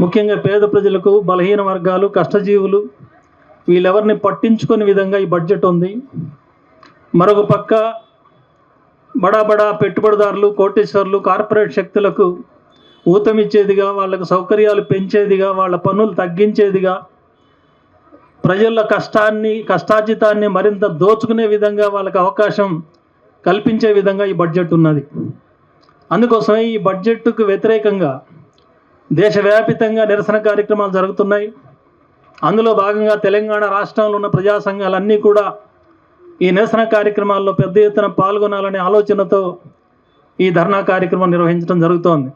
ముఖ్యంగా పేద ప్రజలకు, బలహీన వర్గాలు, కష్టజీవులు వీళ్ళెవరిని పట్టించుకునే విధంగా ఈ బడ్జెట్ ఉంది. మరొక పక్క బడా పెట్టుబడిదారులు, కోటీశ్వర్లు, కార్పొరేట్ శక్తులకు ఊతమిచ్చేదిగా, వాళ్ళకు సౌకర్యాలు పెంచేదిగా, వాళ్ళ పన్నులు తగ్గించేదిగా, ప్రజల కష్టార్జితాన్ని మరింత దోచుకునే విధంగా వాళ్ళకి అవకాశం కల్పించే విధంగా ఈ బడ్జెట్ ఉన్నది. అందుకోసమే ఈ బడ్జెట్కు వ్యతిరేకంగా దేశవ్యాపితంగా నిరసన కార్యక్రమాలు జరుగుతున్నాయి. అందులో భాగంగా తెలంగాణ రాష్ట్రంలో ఉన్న ప్రజా సంఘాలన్నీ కూడా ఈ నిరసన కార్యక్రమాల్లో పెద్ద ఎత్తున పాల్గొనాలనే ఆలోచనతో ఈ ధర్నా కార్యక్రమం నిర్వహించడం జరుగుతోంది.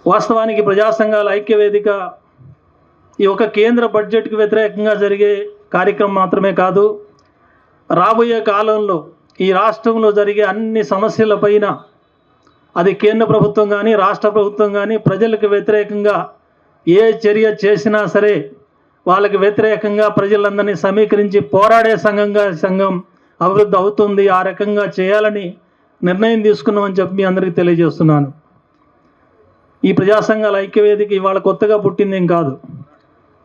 వాస్తవానికి ప్రజా సంఘాల ఐక్యవేదిక ఈ ఒక కేంద్ర బడ్జెట్కి వ్యతిరేకంగా జరిగే కార్యక్రమం మాత్రమే కాదు, రాబోయే కాలంలో ఈ రాష్ట్రంలో జరిగే అన్ని సమస్యలపైన అది కేంద్ర ప్రభుత్వం కానీ రాష్ట్ర ప్రభుత్వం కానీ ప్రజలకు వ్యతిరేకంగా ఏ చర్య చేసినా సరే వాళ్ళకి వ్యతిరేకంగా ప్రజలందరినీ సమీకరించి పోరాడే సంఘం అభివృద్ధి అవుతుంది. ఆ రకంగా చేయాలని నిర్ణయం తీసుకున్నామని చెప్పి మీ అందరికీ తెలియజేస్తున్నాను. ఈ ప్రజా సంఘాల ఐక్యవేదిక ఇవాళ కొత్తగా పుట్టిందేం కాదు.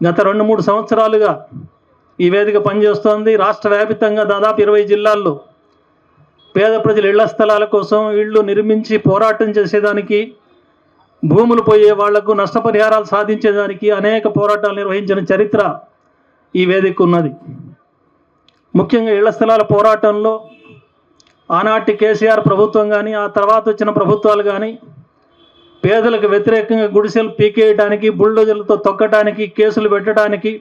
గత 2-3 సంవత్సరాలుగా ఈ వేదిక పనిచేస్తోంది. రాష్ట్ర వ్యాపితంగా దాదాపు 20 జిల్లాల్లో పేద ప్రజల ఇళ్ల స్థలాల కోసం, ఇళ్ళు నిర్మించి పోరాటం చేసేదానికి, భూములు పోయే వాళ్లకు నష్టపరిహారాలు సాధించేదానికి అనేక పోరాటాలు నిర్వహించిన చరిత్ర ఈ వేదిక ఉన్నది. ముఖ్యంగా ఇళ్ల స్థలాల పోరాటంలో ఆనాటి కేసీఆర్ ప్రభుత్వం కానీ, ఆ తర్వాత వచ్చిన ప్రభుత్వాలు కానీ పేదలకు వ్యతిరేకంగా గుడిసెలు పీకేయడానికి, బుల్డోజర్లతో తొక్కడానికి, కేసులు పెట్టడానికి,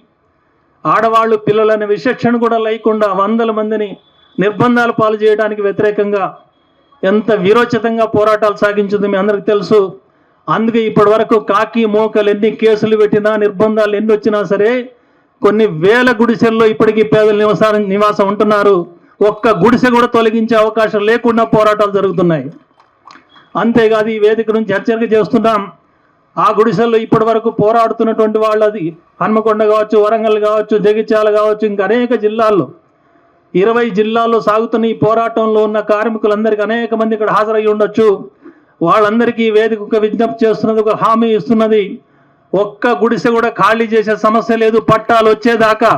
ఆడవాళ్ళు పిల్లలనే విచక్షణ కూడా లేకుండా 100 మందిని నిర్బంధాలు పాలు చేయడానికి వ్యతిరేకంగా ఎంత వీరోచితంగా పోరాటాలు సాగించిందో మీ అందరికీ తెలుసు. అందుకే ఇప్పటి వరకు కాకి మోకలు ఎన్ని కేసులు పెట్టినా, నిర్బంధాలు ఎన్ని వచ్చినా సరే కొన్ని వేల గుడిసెల్లో ఇప్పటికీ పేదలు నివాసం ఉంటున్నారు. ఒక్క గుడిసె కూడా తొలగించే అవకాశం లేకుండా పోరాటాలు జరుగుతున్నాయి. అంతేకాదు ఈ వేదిక నుంచి హెచ్చరిక చేస్తున్నాం, ఆ గుడిసెల్లో ఇప్పటి వరకు పోరాడుతున్నటువంటి వాళ్ళది హన్మకొండ కావచ్చు, వరంగల్ కావచ్చు, జగిత్యాల కావచ్చు, ఇంకా అనేక జిల్లాల్లో 20 జిల్లాల్లో సాగుతున్న ఈ పోరాటంలో ఉన్న కార్మికులందరికీ అనేక మంది ఇక్కడ హాజరయ్యి ఉండొచ్చు. వాళ్ళందరికీ వేదిక ఒక విజ్ఞప్తి చేస్తున్నది, ఒక హామీ ఇస్తున్నది, ఒక్క గుడిసె కూడా ఖాళీ చేసే సమస్య లేదు. పట్టాలు వచ్చేదాకా,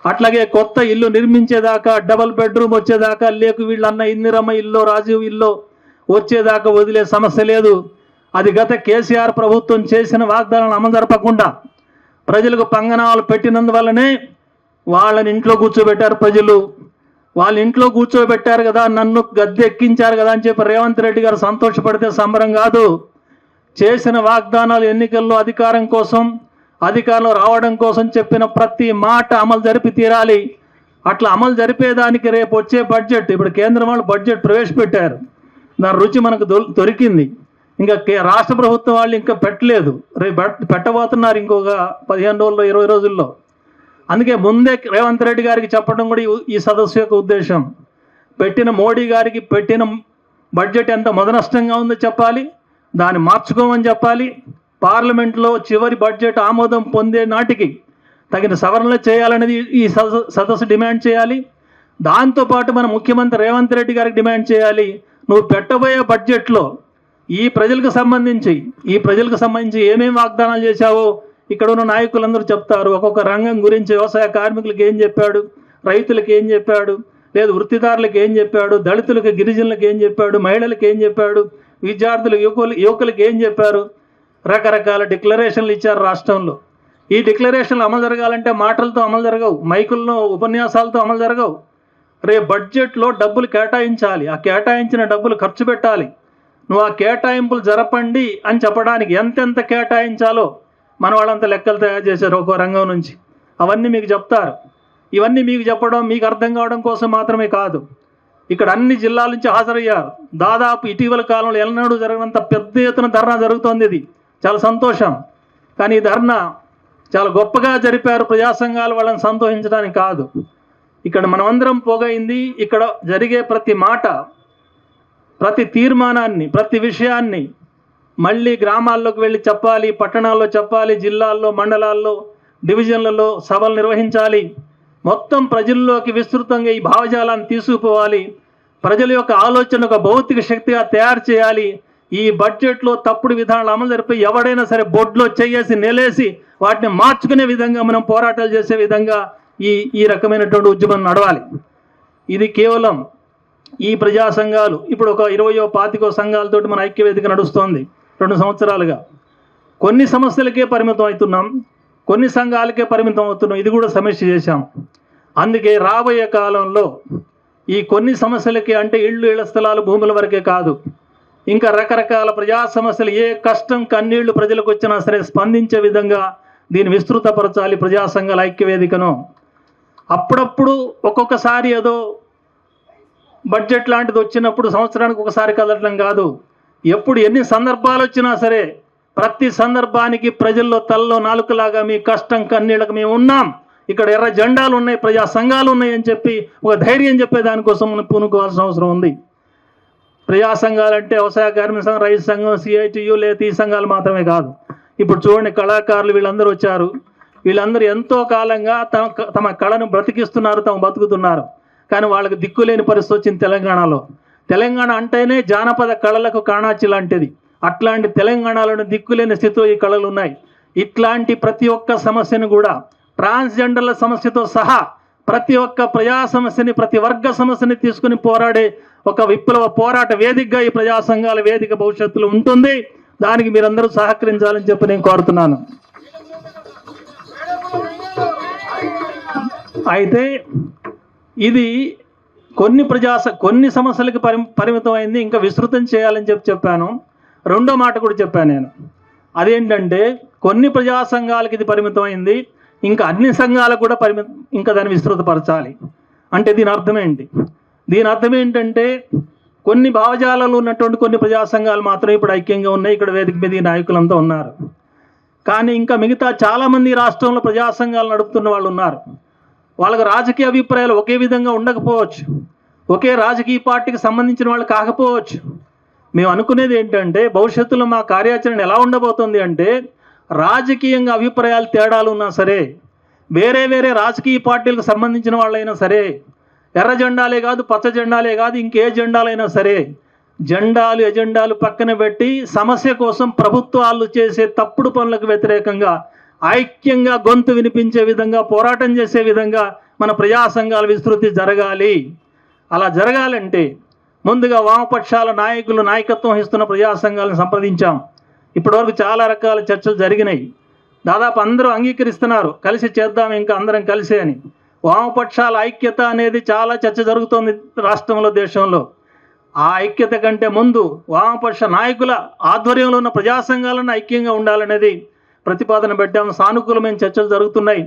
అట్లాగే కొత్త ఇల్లు నిర్మించేదాకా, డబల్ బెడ్రూమ్ వచ్చేదాకా, లేకు వీళ్ళన్న ఇందిరమ్మ ఇల్లు, రాజీవ్ ఇల్లు వచ్చేదాకా వదిలే సమస్య లేదు. అది గత కేసీఆర్ ప్రభుత్వం చేసిన వాగ్దానాలను అమలు జరపకుండా ప్రజలకు పంగనాలు పెట్టినందువల్లనే వాళ్ళని ఇంట్లో కూర్చోబెట్టారు. ప్రజలు వాళ్ళ ఇంట్లో కూర్చోబెట్టారు కదా, నన్ను గద్దె ఎక్కించారు కదా అని చెప్పి రేవంత్ రెడ్డి గారు సంతోషపడితే సంబరం కాదు. చేసిన వాగ్దానాలు, ఎన్నికల్లో అధికారం కోసం, అధికారంలో రావడం కోసం చెప్పిన ప్రతి మాట అమలు జరిపి తీరాలి. అట్లా అమలు జరిపేదానికి రేపు వచ్చే బడ్జెట్, ఇప్పుడు కేంద్రం వాళ్ళు బడ్జెట్ ప్రవేశపెట్టారు, దాని రుచి మనకు దొరికింది. ఇంకా రాష్ట్ర ప్రభుత్వం వాళ్ళు ఇంకా పెట్టలేదు, రేపు పెట్టబోతున్నారు ఇంకొక 15 రోజుల్లో, 20 రోజుల్లో. అందుకే ముందే రేవంత్ రెడ్డి గారికి చెప్పడం కూడా ఈ సదస్సు యొక్క ఉద్దేశం. పెట్టిన మోడీ గారికి పెట్టిన బడ్జెట్ ఎంత మొదనష్టంగా ఉందో చెప్పాలి, దాన్ని మార్చుకోమని చెప్పాలి. పార్లమెంట్లో చివరి బడ్జెట్ ఆమోదం పొందే నాటికి తగిన సవరణలు చేయాలనేది ఈ సదస్సు డిమాండ్ చేయాలి. దాంతోపాటు మన ముఖ్యమంత్రి రేవంత్ రెడ్డి గారికి డిమాండ్ చేయాలి, నువ్వు పెట్టబోయే బడ్జెట్లో ఈ ప్రజలకు సంబంధించి ఏమేమి వాగ్దానాలు చేశావో ఇక్కడ ఉన్న నాయకులందరూ చెప్తారు. ఒక్కొక్క రంగం గురించి, వ్యవసాయ కార్మికులకు ఏం చెప్పాడు, రైతులకు ఏం చెప్పాడు, లేదు వృత్తిదారులకు ఏం చెప్పాడు, దళితులకు, గిరిజనులకు ఏం చెప్పాడు, మహిళలకు ఏం చెప్పాడు, విద్యార్థులు, యువకులకు ఏం చెప్పారు. రకరకాల డిక్లరేషన్లు ఇచ్చారు రాష్ట్రంలో. ఈ డిక్లరేషన్లు అమలు జరగాలంటే మాటలతో అమలు జరగవు, మైకుల్లో ఉపన్యాసాలతో అమలు జరగవు. రేపు బడ్జెట్లో డబ్బులు కేటాయించాలి, ఆ కేటాయించిన డబ్బులు ఖర్చు పెట్టాలి. నువ్వు ఆ కేటాయింపులు జరపండి అని చెప్పడానికి ఎంతెంత కేటాయించాలో మన వాళ్ళంతా లెక్కలు తయారు చేశారు ఒక్కో రంగం నుంచి. అవన్నీ మీకు చెప్తారు. ఇవన్నీ మీకు చెప్పడం, మీకు అర్థం కావడం కోసం మాత్రమే కాదు. ఇక్కడ అన్ని జిల్లాల నుంచి హాజరయ్యారు. దాదాపు ఇటీవల కాలంలో ఎన్నడూ జరగనంత పెద్ద ఎత్తున ధర్నా జరుగుతోంది. ఇది చాలా సంతోషం. కానీ ఈ ధర్నా చాలా గొప్పగా జరిపారు ప్రజా సంఘాలు, వాళ్ళని సంతోషించడానికి కాదు. ఇక్కడ మనమందరం పోగైంది, ఇక్కడ జరిగే ప్రతి మాట, ప్రతి తీర్మానాన్ని, ప్రతి విషయాన్ని మళ్ళీ గ్రామాల్లోకి వెళ్ళి చెప్పాలి, పట్టణాల్లో చెప్పాలి, జిల్లాల్లో, మండలాల్లో, డివిజన్లలో సభలు నిర్వహించాలి. మొత్తం ప్రజల్లోకి విస్తృతంగా ఈ భావజాలాన్ని తీసుకుపోవాలి. ప్రజల యొక్క ఆలోచన ఒక భౌతిక శక్తిగా తయారు చేయాలి. ఈ బడ్జెట్లో తప్పుడు విధానాలు అమలు జరిపి ఎవడైనా సరే బొడ్లో చేసి నిలేసి వాటిని మార్చుకునే విధంగా మనం పోరాటాలు చేసే విధంగా ఈ రకమైనటువంటి ఉద్యమం నడవాలి. ఇది కేవలం ఈ ప్రజా సంఘాలు ఇప్పుడు ఒక 20-25 సంఘాలతోటి మన ఐక్యవేదిక నడుస్తోంది 2 సంవత్సరాలుగా. కొన్ని సమస్యలకే పరిమితం అవుతున్నాం, కొన్ని సంఘాలకే పరిమితం అవుతున్నాం. ఇది కూడా సమస్య చేశాం. అందుకే రాబోయే కాలంలో ఈ కొన్ని సమస్యలకి అంటే ఇళ్ల స్థలాలు భూముల వరకే కాదు, ఇంకా రకరకాల ప్రజా సమస్యలు ఏ కష్టం కన్నీళ్లు ప్రజలకు వచ్చినా సరే స్పందించే విధంగా దీన్ని విస్తృతపరచాలి ప్రజా సంఘాల ఐక్యవేదికను. అప్పుడప్పుడు ఒక్కొక్కసారి ఏదో బడ్జెట్ లాంటిది వచ్చినప్పుడు సంవత్సరానికి ఒకసారి కదలడం కాదు, ఎప్పుడు ఎన్ని సందర్భాలు వచ్చినా సరే ప్రతి సందర్భానికి ప్రజల్లో తలలో నాలుకలాగా మీ కష్టం కన్నీళ్ళకు మేము ఉన్నాం, ఇక్కడ ఎర్ర జెండాలు ఉన్నాయి, ప్రజా సంఘాలు ఉన్నాయి అని చెప్పి ఒక ధైర్యం చెప్పే దానికోసం మనం పూనుకోవాల్సిన అవసరం ఉంది. ప్రజా సంఘాలు అంటే వ్యవసాయ కార్మిక సంఘం, రైతు సంఘం, సిఐటియు లేదా ఈ సంఘాలు మాత్రమే కాదు. ఇప్పుడు చూడండి, కళాకారులు వీళ్ళందరూ వచ్చారు. వీళ్ళందరూ ఎంతో కాలంగా తమ కళను బ్రతికిస్తున్నారు, బతుకుతున్నారు. కానీ వాళ్ళకి దిక్కులేని పరిస్థితి వచ్చింది తెలంగాణలో. తెలంగాణ అంటేనే జానపద కళలకు కాణాచి లాంటిది. అట్లాంటి తెలంగాణలోని దిక్కులేని స్థితిలో ఈ కళలు ఉన్నాయి. ఇట్లాంటి ప్రతి ఒక్క సమస్యను కూడా ట్రాన్స్జెండర్ల సమస్యతో సహా ప్రతి ఒక్క ప్రజా సమస్యని, ప్రతి వర్గ సమస్యని తీసుకుని పోరాడే ఒక విప్లవ పోరాట వేదికగా ఈ ప్రజా సంఘాల వేదిక భవిష్యత్తులో ఉంటుంది. దానికి మీరందరూ సహకరించాలని చెప్పి నేను కోరుతున్నాను. అయితే ఇది కొన్ని సమస్యలకు పరిమితం అయింది, ఇంకా విస్తృతం చేయాలని చెప్పాను. రెండో మాట కూడా చెప్పాను నేను, అదేంటంటే కొన్ని ప్రజా సంఘాలకు ఇది పరిమితం అయింది, ఇంకా అన్ని సంఘాలకు కూడా ఇంకా దాన్ని విస్తృతపరచాలి. అంటే దీని అర్థం ఏంటి? దీని అర్థం ఏంటంటే కొన్ని భావజాలాలు ఉన్నటువంటి కొన్ని ప్రజా సంఘాలు మాత్రం ఇప్పుడు ఐక్యంగా ఉన్నాయి, ఇక్కడ వేదిక మీద ఈ నాయకులంతా ఉన్నారు. కానీ ఇంకా మిగతా చాలామంది రాష్ట్రంలో ప్రజా సంఘాలు నడుపుతున్న వాళ్ళు ఉన్నారు. వాళ్ళకి రాజకీయ అభిప్రాయాలు ఒకే విధంగా ఉండకపోవచ్చు, ఒకే రాజకీయ పార్టీకి సంబంధించిన వాళ్ళు కాకపోవచ్చు. మేము అనుకునేది ఏంటంటే భవిష్యత్తులో మా కార్యాచరణ ఎలా ఉండబోతుంది అంటే, రాజకీయంగా అభిప్రాయాలు తేడాలు ఉన్నా సరే, వేరే వేరే రాజకీయ పార్టీలకు సంబంధించిన వాళ్ళైనా సరే, ఎర్ర జెండాలే కాదు, పచ్చ జెండాలే కాదు, ఇంకే జెండాలైనా సరే, జెండాలు ఎజెండాలు పక్కన పెట్టి సమస్య కోసం ప్రభుత్వాలు చేసే తప్పుడు పనులకు వ్యతిరేకంగా ఐక్యంగా గొంతు వినిపించే విధంగా పోరాటం చేసే విధంగా మన ప్రజా సంఘాల విస్తృతి జరగాలి. అలా జరగాలంటే ముందుగా వామపక్షాల నాయకులు నాయకత్వం వహిస్తున్న ప్రజా సంఘాలను సంప్రదించాం. ఇప్పటివరకు చాలా రకాల చర్చలు జరిగినాయి. దాదాపు అందరూ అంగీకరిస్తున్నారు, కలిసి చేద్దాం ఇంకా అందరం కలిసే అని. వామపక్షాల ఐక్యత అనేది చాలా చర్చ జరుగుతోంది రాష్ట్రంలో, దేశంలో. ఆ ఐక్యత కంటే ముందు వామపక్ష నాయకుల ఆధ్వర్యంలో ఉన్న ప్రజా సంఘాలను ఐక్యంగా ఉండాలనేది ప్రతిపాదన పెట్టాము. సానుకూలమైన చర్చలు జరుగుతున్నాయి.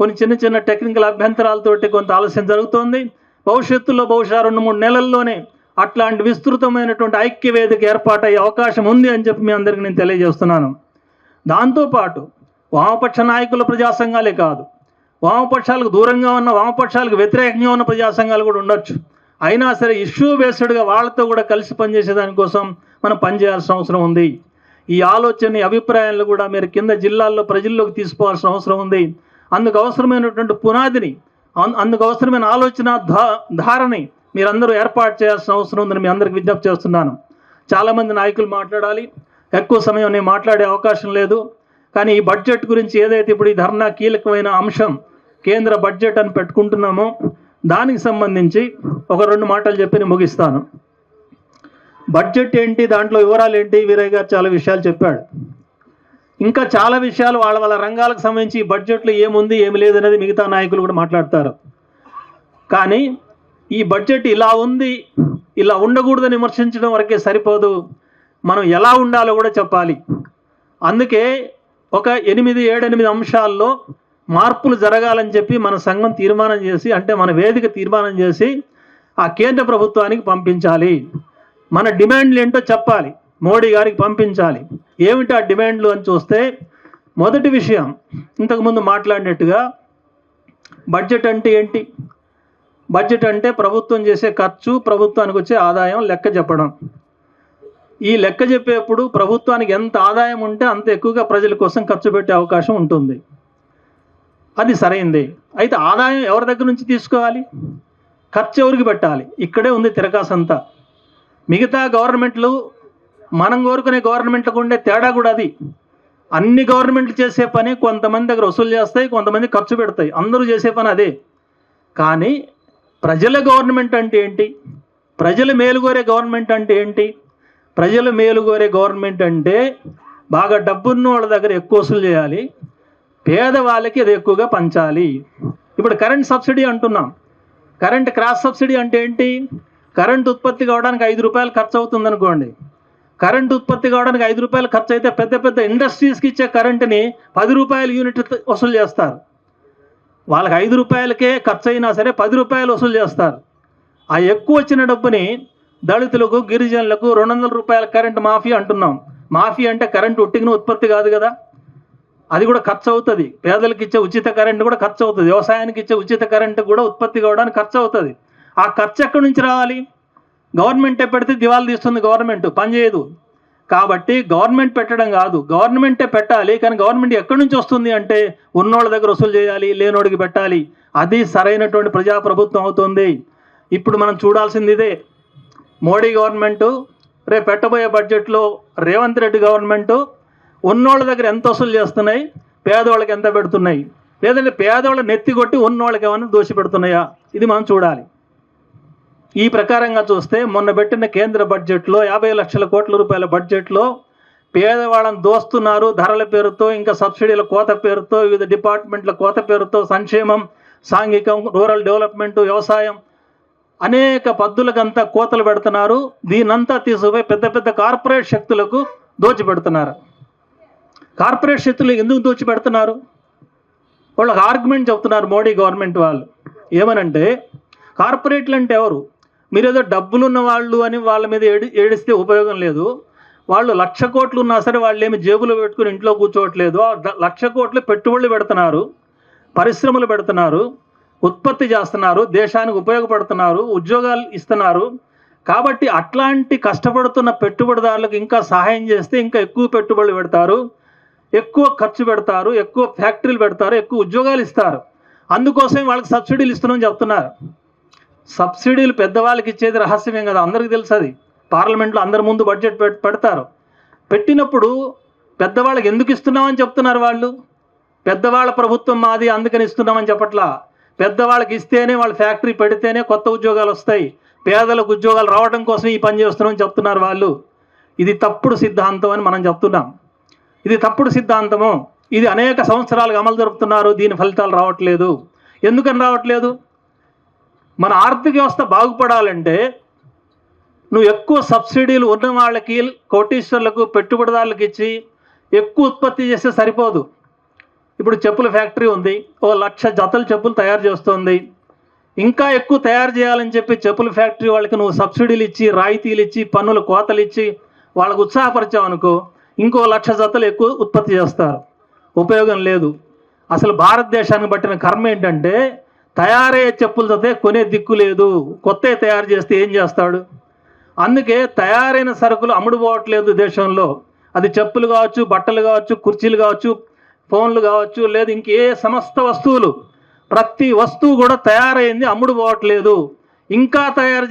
కొన్ని చిన్న చిన్న టెక్నికల్ అభ్యంతరాలతోటి కొంత ఆలస్యం జరుగుతోంది. భవిష్యత్తులో బహుశా 2-3 నెలల్లోనే అట్లాంటి విస్తృతమైనటువంటి ఐక్య వేదిక ఏర్పాటయ్యే అవకాశం ఉంది అని చెప్పి మీ అందరికీ నేను తెలియజేస్తున్నాను. దాంతోపాటు వామపక్ష నాయకుల ప్రజా సంఘాలే కాదు, వామపక్షాలకు దూరంగా ఉన్న, వామపక్షాలకు వ్యతిరేకంగా ఉన్న ప్రజా సంఘాలు కూడా ఉండొచ్చు. అయినా సరే ఇష్యూ బేస్డ్గా వాళ్ళతో కూడా కలిసి పనిచేసే దానికోసం మనం పనిచేయాల్సిన అవసరం ఉంది. ఈ ఆలోచన, అభిప్రాయాలను కూడా మీరు కింద జిల్లాల్లో ప్రజల్లోకి తీసుకోవాల్సిన అవసరం ఉంది. అందుకు అవసరమైనటువంటి పునాదిని, అందుకు అవసరమైన ఆలోచన ధారని మీరందరూ ఏర్పాటు చేయాల్సిన అవసరం ఉందని మీ అందరికి విజ్ఞప్తి చేస్తున్నాను. చాలామంది నాయకులు మాట్లాడాలి, ఎక్కువ సమయం నేను మాట్లాడే అవకాశం లేదు. కానీ ఈ బడ్జెట్ గురించి ఏదైతే ఇప్పుడు ఈ ధర్నా కీలకమైన అంశం కేంద్ర బడ్జెట్ అని పెట్టుకుంటున్నామో దానికి సంబంధించి ఒక 2 మాటలు చెప్పి నేను ముగిస్తాను. బడ్జెట్ ఏంటి, దాంట్లో వివరాలు ఏంటి, వీరయ్య గారు చాలా విషయాలు చెప్పాడు. ఇంకా చాలా విషయాలు వాళ్ళ వాళ్ళ రంగాలకు సంబంధించి ఈ బడ్జెట్లో ఏముంది ఏమి లేదు అనేది మిగతా నాయకులు కూడా మాట్లాడతారు. కానీ ఈ బడ్జెట్ ఇలా ఉంది, ఇలా ఉండకూడదని విమర్శించడం వరకే సరిపోదు, మనం ఎలా ఉండాలో కూడా చెప్పాలి. అందుకే ఒక 8 అంశాల్లో మార్పులు జరగాలని చెప్పి మన సంఘం తీర్మానం చేసి, అంటే మన వేదిక తీర్మానం చేసి ఆ కేంద్ర ప్రభుత్వానికి పంపించాలి. మన డిమాండ్లు ఏంటో చెప్పాలి, మోడీ గారికి పంపించాలి. ఏమిటి ఆ డిమాండ్లు అని చూస్తే, మొదటి విషయం ఇంతకుముందు మాట్లాడినట్టుగా బడ్జెట్ అంటే ఏంటి? బడ్జెట్ అంటే ప్రభుత్వం చేసే ఖర్చు, ప్రభుత్వానికి వచ్చే ఆదాయం లెక్క చెప్పడం. ఈ లెక్క చెప్పేప్పుడు ప్రభుత్వానికి ఎంత ఆదాయం ఉంటే అంత ఎక్కువగా ప్రజల కోసం ఖర్చు పెట్టే అవకాశం ఉంటుంది. అది సరైంది. అయితే ఆదాయం ఎవరి దగ్గర నుంచి తీసుకోవాలి, ఖర్చు ఎవరికి పెట్టాలి? ఇక్కడే ఉంది తిరకాసంతా. మిగతా గవర్నమెంట్లు మనం కోరుకునే గవర్నమెంట్లకు ఉండే తేడా కూడా అది. అన్ని గవర్నమెంట్లు చేసే పని కొంతమంది దగ్గర వసూలు చేస్తాయి, కొంతమంది ఖర్చు పెడతాయి. అందరూ చేసే పని అదే. కానీ ప్రజల గవర్నమెంట్ అంటే ఏంటి? ప్రజలు మేలుగోరే గవర్నమెంట్ అంటే ఏంటి? ప్రజలు మేలుగోరే గవర్నమెంట్ అంటే బాగా డబ్బున్న వాళ్ళ దగ్గర ఎక్కువ వసూలు చేయాలి, పేదవాళ్ళకి అది ఎక్కువగా పంచాలి. ఇప్పుడు కరెంట్ సబ్సిడీ అంటున్నాం. కరెంట్ క్రాస్ సబ్సిడీ అంటే ఏంటి? కరెంట్ ఉత్పత్తి కావడానికి 5 రూపాయలు ఖర్చు అవుతుంది అనుకోండి. కరెంట్ ఉత్పత్తి కావడానికి 5 రూపాయలు ఖర్చు అయితే పెద్ద పెద్ద ఇండస్ట్రీస్కి ఇచ్చే కరెంటుని 10 రూపాయల యూనిట్ వసూలు చేస్తారు. వాళ్ళకి 5 రూపాయలకే ఖర్చు అయినా సరే 10 రూపాయలు వసూలు చేస్తారు. ఆ ఎక్కువ వచ్చిన డబ్బుని దళితులకు, గిరిజనులకు 200 రూపాయల కరెంట్ మాఫీ అంటున్నాం. మాఫీ అంటే కరెంటు ఉట్టిగిన ఉత్పత్తి కాదు కదా, అది కూడా ఖర్చు అవుతుంది. పేదలకు ఇచ్చే ఉచిత కరెంటు కూడా ఖర్చు అవుతుంది. వ్యవసాయానికి ఇచ్చే ఉచిత కరెంటు కూడా ఉత్పత్తి కావడానికి ఖర్చు అవుతుంది. ఆ ఖర్చు ఎక్కడి నుంచి రావాలి? గవర్నమెంటే పెడితే దివాళా తీస్తుంది గవర్నమెంట్, పనిచేయదు. కాబట్టి గవర్నమెంట్ పెట్టడం కాదు, గవర్నమెంటే పెట్టాలి. కానీ గవర్నమెంట్ ఎక్కడి నుంచి వస్తుంది అంటే ఉన్నోళ్ళ దగ్గర వసూలు చేయాలి, లేనోడికి పెట్టాలి. అది సరైనటువంటి ప్రజాప్రభుత్వం అవుతుంది. ఇప్పుడు మనం చూడాల్సింది ఇదే. మోడీ గవర్నమెంటు రేపు పెట్టబోయే బడ్జెట్లో రేవంత్ రెడ్డి గవర్నమెంటు ఉన్నోళ్ళ దగ్గర ఎంత వసూలు చేస్తున్నాయి, పేదవాళ్ళకి ఎంత పెడుతున్నాయి, లేదంటే పేదవాళ్ళ నెత్తి కొట్టి ఉన్నోళ్ళకి ఏమైనా దోషి పెడుతున్నాయా, ఇది మనం చూడాలి. ఈ ప్రకారంగా చూస్తే మొన్న పెట్టిన కేంద్ర బడ్జెట్లో 50 లక్షల కోట్ల రూపాయల బడ్జెట్లో పేదవాళ్ళని దోస్తున్నారు. ధరల పేరుతో, ఇంకా సబ్సిడీల కోత పేరుతో, వివిధ డిపార్ట్మెంట్ల కోత పేరుతో, సంక్షేమం, సాంఘికం, రూరల్ డెవలప్మెంట్, వ్యవసాయం, అనేక పద్దులకంతా కోతలు పెడుతున్నారు. దీనంతా తీసుకుపోయి పెద్ద పెద్ద కార్పొరేట్ శక్తులకు దోచిపెడుతున్నారు. కార్పొరేట్ శక్తులు ఎందుకు దోచిపెడుతున్నారు? వాళ్ళకి ఆర్గ్యుమెంట్ చెప్తున్నారు మోడీ గవర్నమెంట్ వాళ్ళు. ఏమనంటే కార్పొరేట్లు అంటే ఎవరు? మీరేదో డబ్బులున్న వాళ్ళు అని వాళ్ళ మీద ఏడిస్తే ఉపయోగం లేదు. వాళ్ళు 1,00,000 కోట్లు ఉన్నా సరే వాళ్ళు ఏమి జేబులో పెట్టుకుని ఇంట్లో కూర్చోవట్లేదు. 1,00,000 కోట్లు పెట్టుబడులు పెడుతున్నారు, పరిశ్రమలు పెడుతున్నారు, ఉత్పత్తి చేస్తున్నారు, దేశానికి ఉపయోగపడుతున్నారు, ఉద్యోగాలు ఇస్తున్నారు. కాబట్టి అట్లాంటి కష్టపడుతున్న పెట్టుబడిదారులకు ఇంకా సహాయం చేస్తే ఇంకా ఎక్కువ పెట్టుబడులు పెడతారు, ఎక్కువ ఖర్చు పెడతారు, ఎక్కువ ఫ్యాక్టరీలు పెడతారు, ఎక్కువ ఉద్యోగాలు ఇస్తారు. అందుకోసం వాళ్ళకి సబ్సిడీలు ఇస్తున్నామని చెప్తున్నారు. సబ్సిడీలు పెద్దవాళ్ళకి ఇచ్చేది రహస్యమేం కదా, అందరికీ తెలుసు. అది పార్లమెంట్లో అందరి ముందు బడ్జెట్ పెడతారు. పెట్టినప్పుడు పెద్దవాళ్ళకి ఎందుకు ఇస్తున్నామని చెప్తున్నారు వాళ్ళు. పెద్దవాళ్ళ ప్రభుత్వం మాది అందుకని ఇస్తున్నామని చెప్పట్లా. పెద్దవాళ్ళకి ఇస్తేనే, వాళ్ళ ఫ్యాక్టరీ పెడితేనే కొత్త ఉద్యోగాలు వస్తాయి, పేదలకు ఉద్యోగాలు రావడం కోసం ఈ పని చేస్తున్నామని చెప్తున్నారు వాళ్ళు. ఇది తప్పుడు సిద్ధాంతం అని మనం చెప్తున్నాం. ఇది తప్పుడు సిద్ధాంతము. ఇది అనేక సంవత్సరాలుగా అమలు జరుపుతున్నారు, దీని ఫలితాలు రావట్లేదు. ఎందుకని రావట్లేదు? మన ఆర్థిక వ్యవస్థ బాగుపడాలంటే నువ్వు ఎక్కువ సబ్సిడీలు ఉన్న వాళ్ళకి, కోటీశ్వర్లకు, పెట్టుబడిదారులకు ఇచ్చి ఎక్కువ ఉత్పత్తి చేస్తే సరిపోదు. ఇప్పుడు చెప్పుల ఫ్యాక్టరీ ఉంది, 1,00,000 జతల చెప్పులు తయారు చేస్తుంది. ఇంకా ఎక్కువ తయారు చేయాలని చెప్పి చెప్పుల ఫ్యాక్టరీ వాళ్ళకి నువ్వు సబ్సిడీలు ఇచ్చి, రాయితీలు ఇచ్చి, పన్నుల కోతలు ఇచ్చి వాళ్ళకు ఉత్సాహపరిచావు అనుకో, ఇంకో 1,00,000 జతలు ఎక్కువ ఉత్పత్తి చేస్తారు. ఉపయోగం లేదు. అసలు భారతదేశానికి పట్టిన కర్మ ఏంటంటే తయారయ్యే చెప్పుల జతే కొనే దిక్కు లేదు. కొత్త తయారు చేస్తే ఏం చేస్తాడు? అందుకే తయారైన సరుకులు అమ్ముడుపోవట్లేదు దేశంలో. అది చెప్పులు కావచ్చు, బట్టలు కావచ్చు, కుర్చీలు కావచ్చు, ఫోన్లు కావచ్చు, లేదు ఇంకే సమస్త వస్తువులు, ప్రతి వస్తువు కూడా తయారైంది అమ్ముడుపోవట్లేదు. ఇంకా తయారు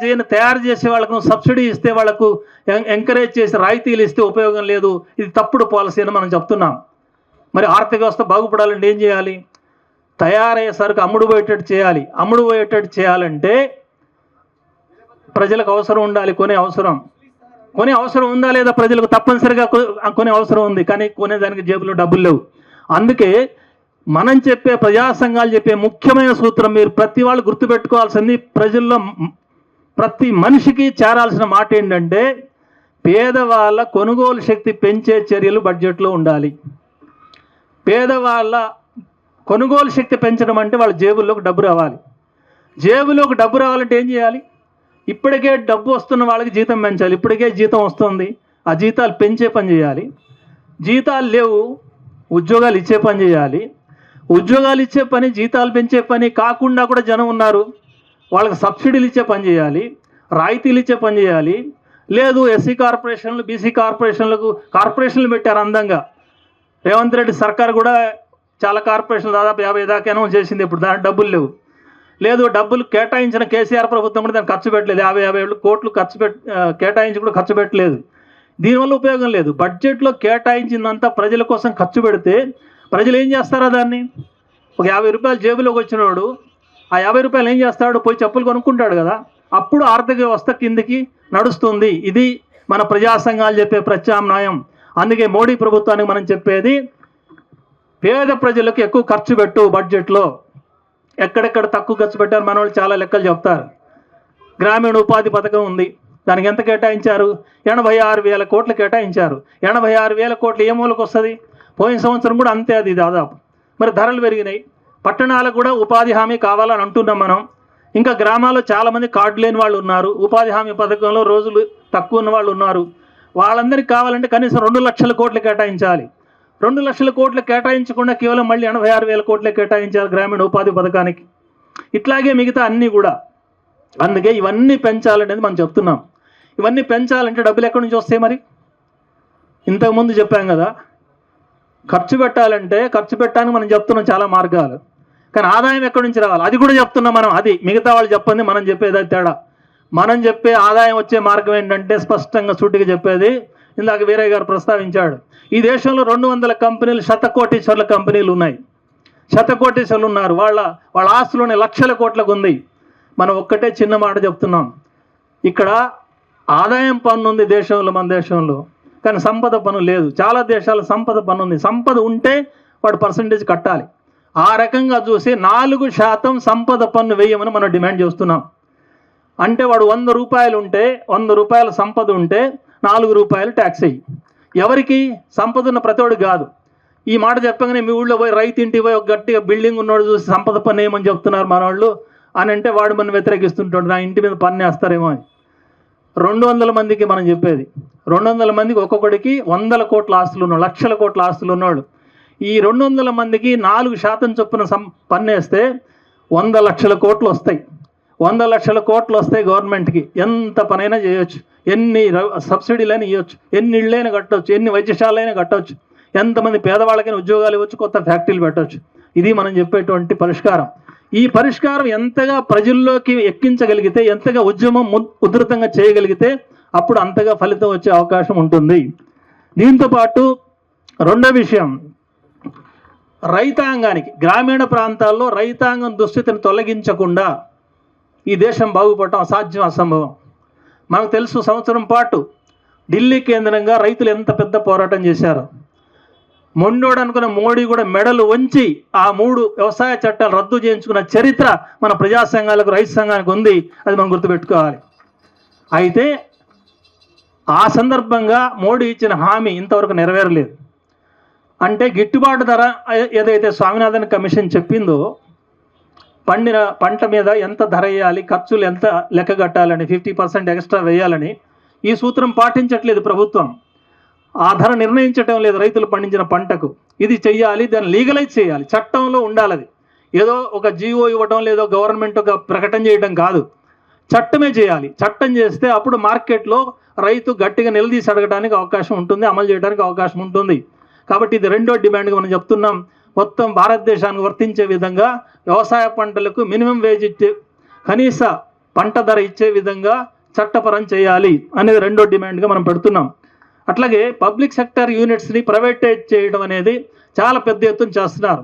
చేయని తయారు చేసే వాళ్ళకు సబ్సిడీ ఇస్తే, వాళ్ళకు ఎంకరేజ్ చేసి రాయితీలు ఇస్తే ఉపయోగం లేదు. ఇది తప్పుడు పాలసీ అని మనం చెప్తున్నాం. మరి ఆర్థిక వ్యవస్థ బాగుపడాలంటే ఏం చేయాలి? తయారయ్యే సరుకు అమ్ముడుపోయేటట్టు చేయాలి. అమ్ముడుపోయేటట్టు చేయాలంటే ప్రజలకు అవసరం ఉండాలి, కొనే అవసరం ఉందా లేదా? ప్రజలకు తప్పనిసరిగా కొనే అవసరం ఉంది, కానీ కొనేదానికి జేబులో డబ్బులు లేవు. అందుకే మనం చెప్పే, ప్రజా సంఘాలు చెప్పే ముఖ్యమైన సూత్రం మీరు ప్రతి వాళ్ళు గుర్తుపెట్టుకోవాల్సింది, ప్రజల్లో ప్రతి మనిషికి చేరాల్సిన మాట ఏంటంటే పేదవాళ్ళ కొనుగోలు శక్తి పెంచే చర్యలు బడ్జెట్లో ఉండాలి. పేదవాళ్ళ కొనుగోలు శక్తి పెంచడం అంటే వాళ్ళ జేబుల్లోకి డబ్బు రావాలి. జేబులోకి డబ్బు రావాలంటే ఏం చేయాలి? ఇప్పటికే డబ్బు వస్తున్న వాళ్ళకి జీతం పెంచాలి. ఇప్పటికే జీతం వస్తుంది, ఆ జీతాలు పెంచే పని చేయాలి. జీతాలు లేవు, ఉద్యోగాలు ఇచ్చే పని చేయాలి. ఉద్యోగాలు ఇచ్చే పని, జీతాలు పెంచే పని కాకుండా కూడా జనం ఉన్నారు, వాళ్ళకి సబ్సిడీలు ఇచ్చే పని చేయాలి, రాయితీలు ఇచ్చే పని చేయాలి. లేదు ఎస్సీ కార్పొరేషన్లు, బీసీ కార్పొరేషన్లు పెట్టారు అందంగా. రేవంత్ రెడ్డి సర్కార్ కూడా చాలా కార్పొరేషన్లు దాదాపు 50 దాకా అనౌన్స్ చేసింది. ఇప్పుడు దానికి డబ్బులు లేవు. లేదు డబ్బులు కేటాయించిన కేసీఆర్ ప్రభుత్వం కూడా దాన్ని ఖర్చు పెట్టలేదు. 50 కోట్లు కేటాయించి కూడా ఖర్చు పెట్టలేదు. దీనివల్ల ఉపయోగం లేదు. బడ్జెట్లో కేటాయించిందంతా ప్రజల కోసం ఖర్చు పెడితే ప్రజలు ఏం చేస్తారా? దాన్ని ఒక 50 రూపాయలు జేబులోకి వచ్చినవాడు ఆ 50 రూపాయలు ఏం చేస్తాడు? పోయి చెప్పులు కొనుక్కుంటాడు కదా. అప్పుడు ఆర్థిక వ్యవస్థ కిందికి నడుస్తుంది. ఇది మన ప్రజా సంఘాలు చెప్పే ప్రత్యామ్నాయం. అందుకే మోడీ ప్రభుత్వానికి మనం చెప్పేది, పేద ప్రజలకు ఎక్కువ ఖర్చు పెట్టు. బడ్జెట్లో ఎక్కడెక్కడ తక్కువ ఖర్చు పెట్టారు మన వాళ్ళు చాలా లెక్కలు చెప్తారు. గ్రామీణ ఉపాధి పథకం ఉంది, దానికి ఎంత కేటాయించారు? 86,000 కోట్లు కేటాయించారు. 86,000 కోట్లు ఏ మూలకు వస్తుంది? పోయిన సంవత్సరం కూడా అంతే, అది దాదాపు. మరి ధరలు పెరిగినాయి. పట్టణాలకు కూడా ఉపాధి హామీ కావాలని అంటున్నాం మనం. ఇంకా గ్రామాల్లో చాలామంది కార్డు లేని వాళ్ళు ఉన్నారు. ఉపాధి హామీ పథకంలో రోజులు తక్కువ ఉన్న వాళ్ళు ఉన్నారు. వాళ్ళందరికీ కావాలంటే కనీసం 2 లక్షల కోట్లు కేటాయించాలి. 2 లక్షల కోట్లు కేటాయించకుండా కేవలం మళ్ళీ 86,000 కోట్లే కేటాయించారు గ్రామీణ ఉపాధి పథకానికి. ఇట్లాగే మిగతా అన్నీ కూడా. అందుకే ఇవన్నీ పెంచాలనేది మనం చెప్తున్నాం. ఇవన్నీ పెంచాలంటే డబ్బులు ఎక్కడి నుంచి వస్తాయి? మరి ఇంతకుముందు చెప్పాం కదా, ఖర్చు పెట్టాలంటే ఖర్చు పెట్టడానికి మనం చెప్తున్నాం చాలా మార్గాలు. కానీ ఆదాయం ఎక్కడి నుంచి రావాలి అది కూడా చెప్తున్నాం మనం. అది మిగతా వాళ్ళు చెప్పండి, మనం చెప్పేది అది తేడా. మనం చెప్పే ఆదాయం వచ్చే మార్గం ఏంటంటే స్పష్టంగా సూటిగా చెప్పేది, ఇందాక వీరయ్య గారు ప్రస్తావించాడు. ఈ దేశంలో 200 కంపెనీలు, శతకోటీశ్వర్ల కంపెనీలు ఉన్నాయి. శతకోటీశ్వర్లు ఉన్నారు. వాళ్ళ ఆస్తులోనే లక్షల కోట్లకు ఉంది. మనం ఒక్కటే చిన్న మాట చెప్తున్నాం, ఇక్కడ ఆదాయం పన్ను ఉంది దేశంలో, మన దేశంలో, కానీ సంపద పన్ను లేదు. చాలా దేశాల సంపద పన్ను ఉంది. సంపద ఉంటే వాడు పర్సంటేజ్ కట్టాలి. ఆ రకంగా చూసి 4% సంపద పన్ను వేయమని మనం డిమాండ్ చేస్తున్నాం. అంటే వాడు 100 రూపాయలు ఉంటే, 100 రూపాయల సంపద ఉంటే 4 రూపాయలు ట్యాక్స్ అయ్యి. ఎవరికి? సంపద ఉన్న ప్రతివాడు కాదు. ఈ మాట చెప్పగానే మీ ఊళ్ళో పోయి రైతు ఇంటికి పోయి ఒక గట్టిగా బిల్డింగ్ ఉన్నాడు చూసి సంపద పన్ను ఏమని చెప్తున్నారు మన వాళ్ళు అని అంటే వాడు మనం వ్యతిరేకిస్తుంటాడు, నా ఇంటి మీద పన్ను వేస్తారేమో అని. 200 మందికి మనం చెప్పేది, 200 మందికి ఒక్కొక్కడికి 100 కోట్ల ఆస్తులు ఉన్నాడు, లక్షల కోట్ల ఆస్తులు ఉన్నాడు. ఈ 200 మందికి 4% చొప్పున పన్ను వేస్తే 100 లక్షల కోట్లు వస్తాయి. 100 లక్షల కోట్లు వస్తాయి గవర్నమెంట్కి. ఎంత పనైనా చేయొచ్చు, ఎన్ని సబ్సిడీలైనా ఇవ్వచ్చు, ఎన్ని ఇళ్ళైనా కట్టవచ్చు, ఎన్ని వైద్యశాలైనా కట్టవచ్చు, ఎంతమంది పేదవాళ్ళకైనా ఉద్యోగాలు ఇవ్వచ్చు, కొత్త ఫ్యాక్టరీలు పెట్టవచ్చు. ఇది మనం చెప్పేటువంటి పరిష్కారం. ఈ పరిష్కారం ఎంతగా ప్రజల్లోకి ఎక్కించగలిగితే, ఎంతగా ఉద్యమం ఉధృతంగా చేయగలిగితే అప్పుడు అంతగా ఫలితం వచ్చే అవకాశం ఉంటుంది. దీంతోపాటు రెండో విషయం, రైతాంగానికి, గ్రామీణ ప్రాంతాల్లో రైతాంగం దుస్థితిని తొలగించకుండా ఈ దేశం బాగుపడటం అసాధ్యం, అసంభవం. మనకు తెలుసు, సంవత్సరం పాటు ఢిల్లీ కేంద్రంగా రైతులు ఎంత పెద్ద పోరాటం చేశారు. మొండోడు అనుకున్న మోడీ కూడా మెడలు వంచి ఆ 3 వ్యవసాయ చట్టాలు రద్దు చేయించుకున్న చరిత్ర మన ప్రజా సంఘాలకు, రైతు సంఘానికి ఉంది. అది మనం గుర్తుపెట్టుకోవాలి. అయితే ఆ సందర్భంగా మోడీ ఇచ్చిన హామీ ఇంతవరకు నెరవేరలేదు. అంటే గిట్టుబాటు ధర ఏదైతే స్వామినాథన్ కమిషన్ చెప్పిందో, పండిన పంట మీద ఎంత ధర వేయాలి, ఖర్చులు ఎంత లెక్క కట్టాలని, 50% ఎక్స్ట్రా వేయాలని ఈ సూత్రం పాటించట్లేదు ప్రభుత్వం. ఆ ధర నిర్ణయించటం లేదు రైతులు పండించిన పంటకు. ఇది చెయ్యాలి, దాన్ని లీగలైజ్ చేయాలి, చట్టంలో ఉండాలి. అది ఏదో ఒక జీవో ఇవ్వటం, లేదో గవర్నమెంట్ ఒక ప్రకటన చేయడం కాదు, చట్టమే చేయాలి. చట్టం చేస్తే అప్పుడు మార్కెట్లో రైతు గట్టిగా నిలదీసి అడగడానికి అవకాశం ఉంటుంది, అమలు చేయడానికి అవకాశం ఉంటుంది. కాబట్టి ఇది రెండో డిమాండ్గా మనం చెప్తున్నాం. మొత్తం భారతదేశానికి వర్తించే విధంగా వ్యవసాయ పంటలకు మినిమం వేజ్ ఇచ్చే, కనీస పంట ధర ఇచ్చే విధంగా చట్టపరం చేయాలి అనేది రెండో డిమాండ్గా మనం పెడుతున్నాం. అట్లాగే పబ్లిక్ సెక్టర్ యూనిట్స్ని ప్రైవేటైజ్ చేయడం అనేది చాలా పెద్ద ఎత్తున చేస్తున్నారు.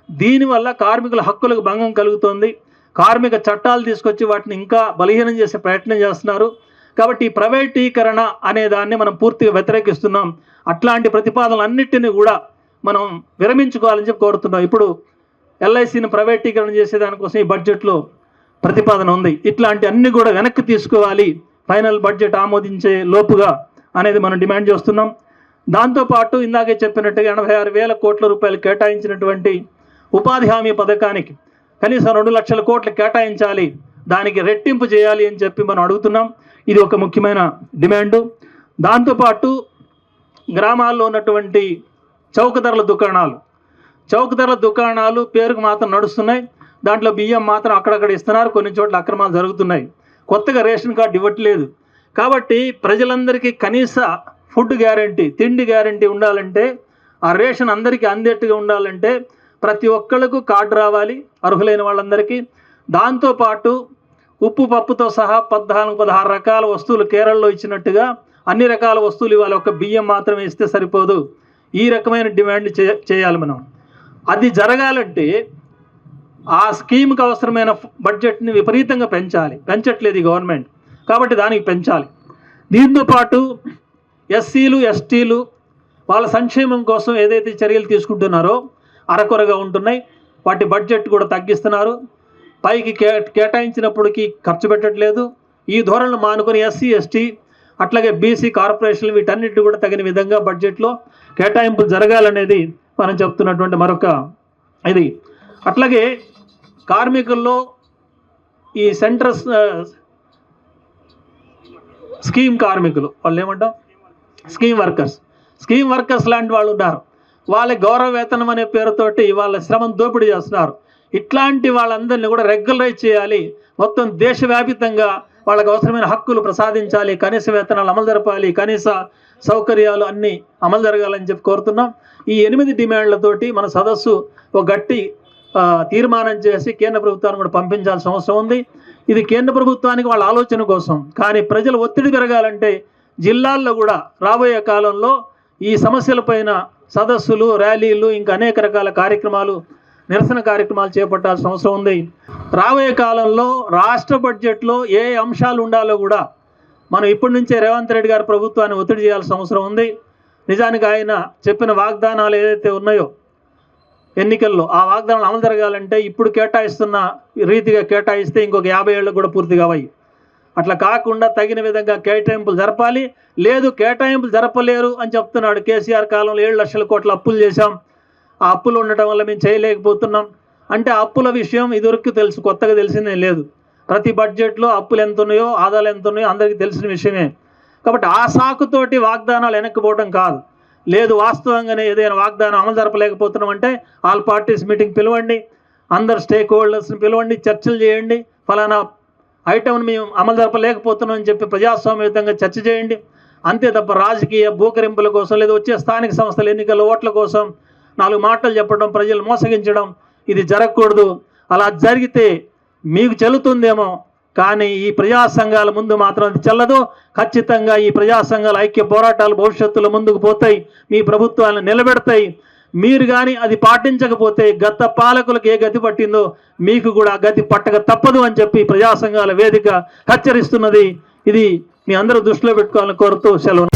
దీనివల్ల కార్మికుల హక్కులకు భంగం కలుగుతుంది. కార్మిక చట్టాలు తీసుకొచ్చి వాటిని ఇంకా బలహీనం చేసే ప్రయత్నం చేస్తున్నారు. కాబట్టి ఈ ప్రైవేటీకరణ అనే దాన్ని మనం పూర్తిగా వ్యతిరేకిస్తున్నాం. అట్లాంటి ప్రతిపాదనలన్నింటినీ కూడా మనం విరమించుకోవాలని చెప్పి కోరుతున్నాం. ఇప్పుడు ఎల్ఐసిని ప్రైవేటీకరణ చేసేదానికోసం ఈ బడ్జెట్లో ప్రతిపాదన ఉంది. ఇట్లాంటి అన్ని కూడా వెనక్కి తీసుకోవాలి ఫైనల్ బడ్జెట్ ఆమోదించే లోపుగా అనేది మనం డిమాండ్ చేస్తున్నాం. దాంతోపాటు ఇందాకే చెప్పినట్టుగా 86,000 కోట్ల రూపాయలు కేటాయించినటువంటి ఉపాధి హామీ పథకానికి కనీసం 2 లక్షల కోట్లు కేటాయించాలి, దానికి రెట్టింపు చేయాలి అని చెప్పి మనం అడుగుతున్నాం. ఇది ఒక ముఖ్యమైన డిమాండు. దాంతోపాటు గ్రామాల్లో ఉన్నటువంటి చౌక ధరల దుకాణాలు పేరుకు మాత్రం నడుస్తున్నాయి. దాంట్లో బియ్యం మాత్రం అక్కడక్కడ ఇస్తున్నారు, కొన్ని చోట్ల అక్రమాలు జరుగుతున్నాయి. కొత్తగా రేషన్ కార్డు ఇవ్వట్లేదు. కాబట్టి ప్రజలందరికీ కనీస ఫుడ్ గ్యారంటీ, తిండి గ్యారంటీ ఉండాలంటే, ఆ రేషన్ అందరికీ అందేట్టుగా ఉండాలంటే ప్రతి ఒక్కళ్ళకు కార్డు రావాలి, అర్హులైన వాళ్ళందరికీ. దాంతోపాటు ఉప్పు పప్పుతో సహా 14-16 రకాల వస్తువులు కేరళలో ఇచ్చినట్టుగా అన్ని రకాల వస్తువులు ఇవాళ ఒక బియ్యం మాత్రమే ఇస్తే సరిపోదు. ఈ రకమైన డిమాండ్ చేయాలి మనం. అది జరగాలంటే ఆ స్కీమ్కి అవసరమైన బడ్జెట్ని విపరీతంగా పెంచట్లేదు ఈ గవర్నమెంట్, కాబట్టి దానికి పెంచాలి. దీంతోపాటు ఎస్సీలు ఎస్టీలు వాళ్ళ సంక్షేమం కోసం ఏదైతే చర్యలు తీసుకుంటున్నారో అరకొరగా ఉంటున్నాయి. వాటి బడ్జెట్ కూడా తగ్గిస్తున్నారు. పైకి కేటాయించినప్పటికీ ఖర్చు పెట్టట్లేదు. ఈ ధోరణులు మానుకొని ఎస్సీ ఎస్టీ అట్లాగే బీసీ కార్పొరేషన్లు వీటన్నిటి కూడా తగిన విధంగా బడ్జెట్లో కేటాయింపులు జరగాలనేది మనం చెప్తున్నటువంటి మరొక ఇది. అట్లాగే కార్మికుల్లో ఈ సెంటర్ స్కీమ్ కార్మికులు వాళ్ళు ఏమంటాం స్కీమ్ వర్కర్స్ లాంటి వాళ్ళు ఉన్నారు. వాళ్ళ గౌరవ వేతనం అనే పేరుతోటి వాళ్ళ శ్రమను దోపిడీ చేస్తున్నారు. ఇట్లాంటి వాళ్ళందరినీ కూడా రెగ్యులరైజ్ చేయాలి. మొత్తం దేశవ్యాపితంగా వాళ్ళకు అవసరమైన హక్కులు ప్రసాదించాలి. కనీస వేతనాలు అమలు జరపాలి. కనీస సౌకర్యాలు అన్నీ అమలు జరగాలని చెప్పి కోరుతున్నాం. ఈ 8 డిమాండ్లతోటి మన సదస్సు ఒక గట్టి తీర్మానం చేసి కేంద్ర ప్రభుత్వాన్ని కూడా పంపించాల్సిన అవసరం ఉంది. ఇది కేంద్ర ప్రభుత్వానికి వాళ్ళ ఆలోచన కోసం, కానీ ప్రజల ఒత్తిడి పెరగాలంటే జిల్లాల్లో కూడా రాబోయే కాలంలో ఈ సమస్యలపైన సదస్సులు, ర్యాలీలు, ఇంకా అనేక రకాల కార్యక్రమాలు, నిరసన కార్యక్రమాలు చేపట్టాల్సిన అవసరం ఉంది. రాబోయే కాలంలో రాష్ట్ర బడ్జెట్లో ఏ అంశాలు ఉండాలో కూడా మనం ఇప్పటి నుంచే రేవంత్ రెడ్డి గారి ప్రభుత్వాన్ని ఒత్తిడి చేయాల్సిన అవసరం ఉంది. నిజానికి ఆయన చెప్పిన వాగ్దానాలు ఏదైతే ఉన్నాయో ఎన్నికల్లో, ఆ వాగ్దానాలు అమలు జరగాలంటే ఇప్పుడు కేటాయిస్తున్న రీతిగా కేటాయిస్తే ఇంకొక 50 ఏళ్ళకు కూడా పూర్తి కావాలి. అట్లా కాకుండా తగిన విధంగా కేటాయింపులు జరపాలి. లేదు కేటాయింపులు జరపలేరు అని చెప్తున్నాడు. కేసీఆర్ కాలంలో 7 లక్షల కోట్ల అప్పులు చేశాం, ఆ అప్పులు ఉండటం వల్ల మేము చేయలేకపోతున్నాం అంటే అప్పుల విషయం ఇదివరకు తెలుసు, కొత్తగా తెలిసిందే లేదు. ప్రతి బడ్జెట్లో అప్పులు ఎంత ఉన్నాయో ఆదాయాలు ఎంత ఉన్నాయో అందరికీ తెలిసిన విషయమే. కాబట్టి ఆ సాకుతోటి వాగ్దానాలు వెనక్కిపోవడం కాదు. లేదు వాస్తవంగానే ఏదైనా వాగ్దానం అమలు జరపలేకపోతున్నాం అంటే ఆల్ పార్టీస్ మీటింగ్ పిలవండి, అందరు స్టేక్ హోల్డర్స్ని పిలవండి, చర్చలు చేయండి. ఫలానా ఐటమ్ని మేము అమలు జరపలేకపోతున్నాం అని చెప్పి ప్రజాస్వామ్యయుతంగా చర్చ చేయండి. అంతే తప్ప రాజకీయ బూకరింపుల కోసం లేదా వచ్చే స్థానిక సంస్థల ఎన్నికల ఓట్ల కోసం 4 మాటలు చెప్పడం, ప్రజలు మోసగించడం ఇది జరగకూడదు. అలా జరిగితే మీకు చెల్లుతుందేమో, కానీ ఈ ప్రజా సంఘాల ముందు మాత్రం అది చెల్లదు. ఖచ్చితంగా ఈ ప్రజా సంఘాల ఐక్య పోరాటాలు భవిష్యత్తులో ముందుకు పోతాయి, మీ ప్రభుత్వాలను నిలబెడతాయి. మీరు కానీ అది పాటించకపోతే గత పాలకులకు ఏ గతి పట్టిందో మీకు కూడా గతి పట్టక తప్పదు అని చెప్పి ప్రజా సంఘాల వేదిక హెచ్చరిస్తున్నది. ఇది మీ అందరూ దృష్టిలో పెట్టుకోవాలని కోరుతూ సెలవు.